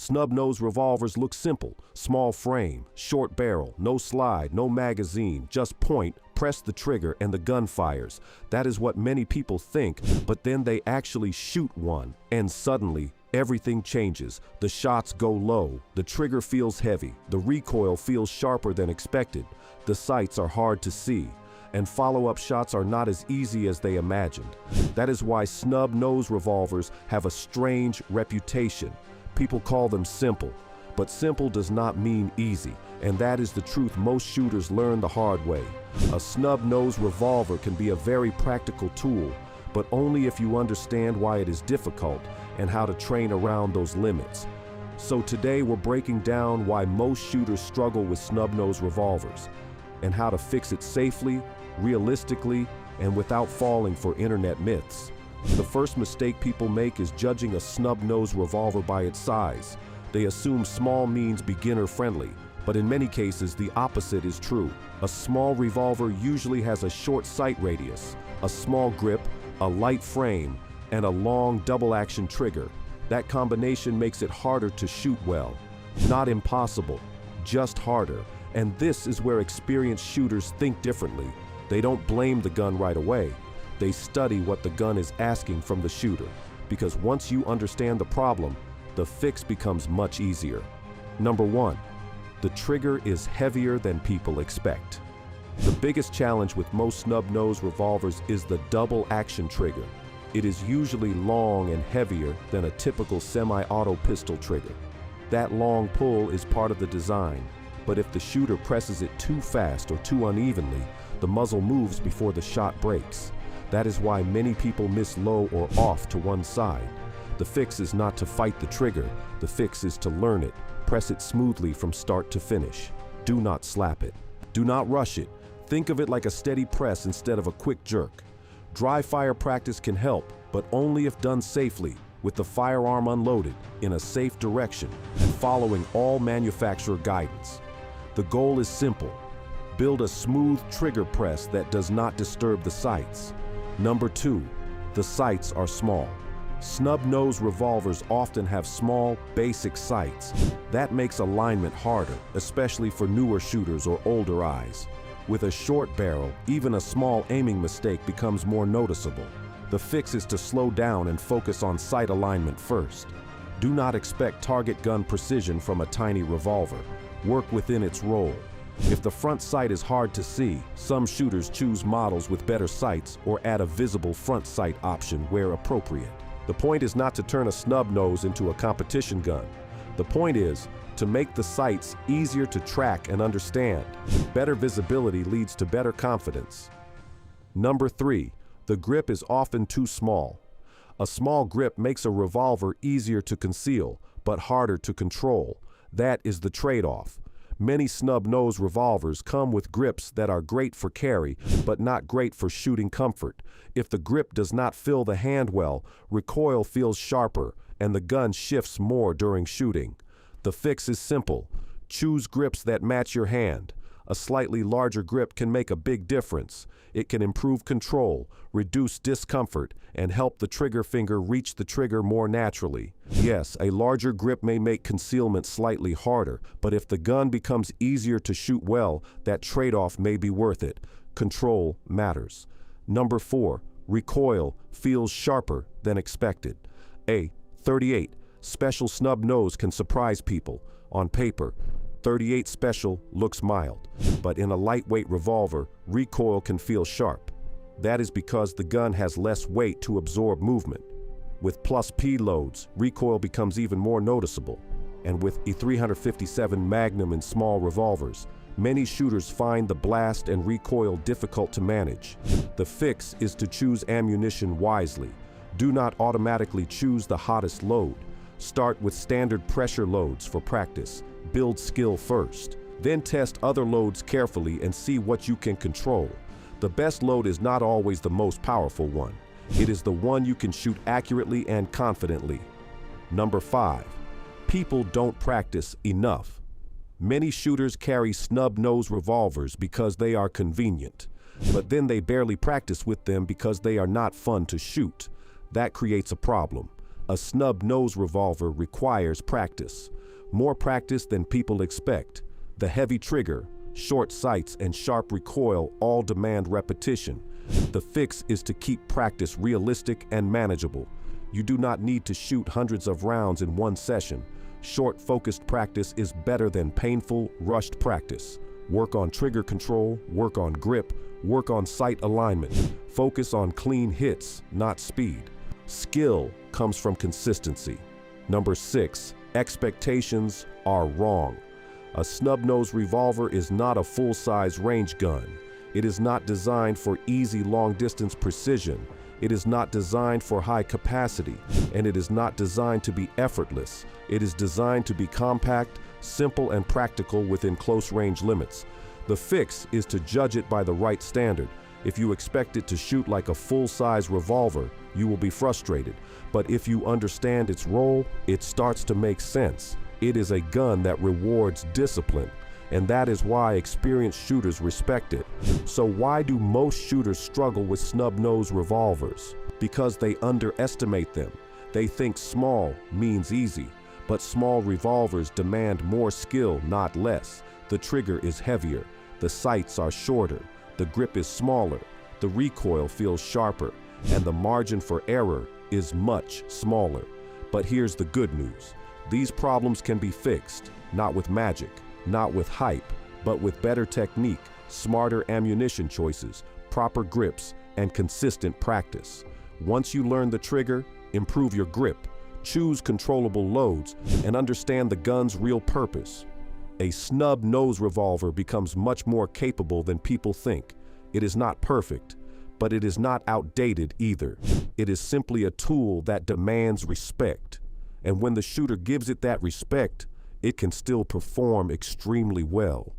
Snub-nose revolvers look simple: small frame, short barrel, no slide, no magazine, just point, press the trigger, and the gun fires. That is what many people think, but then they actually shoot one, and suddenly, everything changes. The shots go low, the trigger feels heavy, the recoil feels sharper than expected, the sights are hard to see, and follow-up shots are not as easy as they imagined. That is why snub-nose revolvers have a strange reputation. People call them simple, but simple does not mean easy, and that is the truth most shooters learn the hard way. A snub-nose revolver can be a very practical tool, but only if you understand why it is difficult and how to train around those limits. So today we're breaking down why most shooters struggle with snub-nose revolvers, and how to fix it safely, realistically, and without falling for internet myths. The first mistake people make is judging a snub-nose revolver by its size. They assume small means beginner-friendly, but in many cases the opposite is true. A small revolver usually has a short sight radius, a small grip, a light frame, and a long double-action trigger. That combination makes it harder to shoot well. Not impossible, just harder. And this is where experienced shooters think differently. They don't blame the gun right away. They study what the gun is asking from the shooter, because once you understand the problem, the fix becomes much easier. Number 1, the trigger is heavier than people expect. The biggest challenge with most snub-nose revolvers is the double-action trigger. It is usually long and heavier than a typical semi-auto pistol trigger. That long pull is part of the design, but if the shooter presses it too fast or too unevenly, the muzzle moves before the shot breaks. That is why many people miss low or off to one side. The fix is not to fight the trigger, the fix is to learn it. Press it smoothly from start to finish. Do not slap it. Do not rush it. Think of it like a steady press instead of a quick jerk. Dry fire practice can help, but only if done safely, with the firearm unloaded, in a safe direction, and following all manufacturer guidance. The goal is simple: build a smooth trigger press that does not disturb the sights. Number 2, the sights are small. Snub-nose revolvers often have small, basic sights. That makes alignment harder, especially for newer shooters or older eyes. With a short barrel, even a small aiming mistake becomes more noticeable. The fix is to slow down and focus on sight alignment first. Do not expect target gun precision from a tiny revolver. Work within its role. If the front sight is hard to see, some shooters choose models with better sights or add a visible front sight option where appropriate. The point is not to turn a snub nose into a competition gun. The point is to make the sights easier to track and understand. Better visibility leads to better confidence. Number 3, the grip is often too small. A small grip makes a revolver easier to conceal, but harder to control. That is the trade-off. Many snub-nose revolvers come with grips that are great for carry, but not great for shooting comfort. If the grip does not fill the hand well, recoil feels sharper, and the gun shifts more during shooting. The fix is simple. Choose grips that match your hand. A slightly larger grip can make a big difference. It can improve control, reduce discomfort, and help the trigger finger reach the trigger more naturally. Yes, a larger grip may make concealment slightly harder, but if the gun becomes easier to shoot well, that trade-off may be worth it. Control matters. Number 4, recoil feels sharper than expected. A 38 special snub nose can surprise people. On paper, 38 special looks mild, but in a lightweight revolver, recoil can feel sharp. That is because the gun has less weight to absorb movement. With plus P loads, recoil becomes even more noticeable. And with a 357 Magnum in small revolvers, many shooters find the blast and recoil difficult to manage. The fix is to choose ammunition wisely. Do not automatically choose the hottest load. Start with standard pressure loads for practice. Build skill first. Then test other loads carefully and see what you can control. The best load is not always the most powerful one. It is the one you can shoot accurately and confidently. Number 5, people don't practice enough. Many shooters carry snub-nose revolvers because they are convenient, but then they barely practice with them because they are not fun to shoot. That creates a problem. A snub nose revolver requires practice. More practice than people expect. The heavy trigger, short sights, and sharp recoil all demand repetition. The fix is to keep practice realistic and manageable. You do not need to shoot hundreds of rounds in one session. Short, focused practice is better than painful, rushed practice. Work on trigger control, work on grip, work on sight alignment. Focus on clean hits, not speed. Skill comes from consistency. Number 6, expectations are wrong. A snub-nose revolver is not a full-size range gun. It is not designed for easy long-distance precision. It is not designed for high capacity, and it is not designed to be effortless. It is designed to be compact, simple, and practical within close range limits. The fix is to judge it by the right standard. If you expect it to shoot like a full-size revolver, you will be frustrated. But if you understand its role, it starts to make sense. It is a gun that rewards discipline, and that is why experienced shooters respect it. So why do most shooters struggle with snub-nose revolvers? Because they underestimate them. They think small means easy, but small revolvers demand more skill, not less. The trigger is heavier, the sights are shorter, the grip is smaller, the recoil feels sharper, and the margin for error is much smaller. But here's the good news. These problems can be fixed, not with magic, not with hype, but with better technique, smarter ammunition choices, proper grips, and consistent practice. Once you learn the trigger, improve your grip, choose controllable loads, and understand the gun's real purpose. A snub nose revolver becomes much more capable than people think. It is not perfect, but it is not outdated either. It is simply a tool that demands respect. And when the shooter gives it that respect, it can still perform extremely well.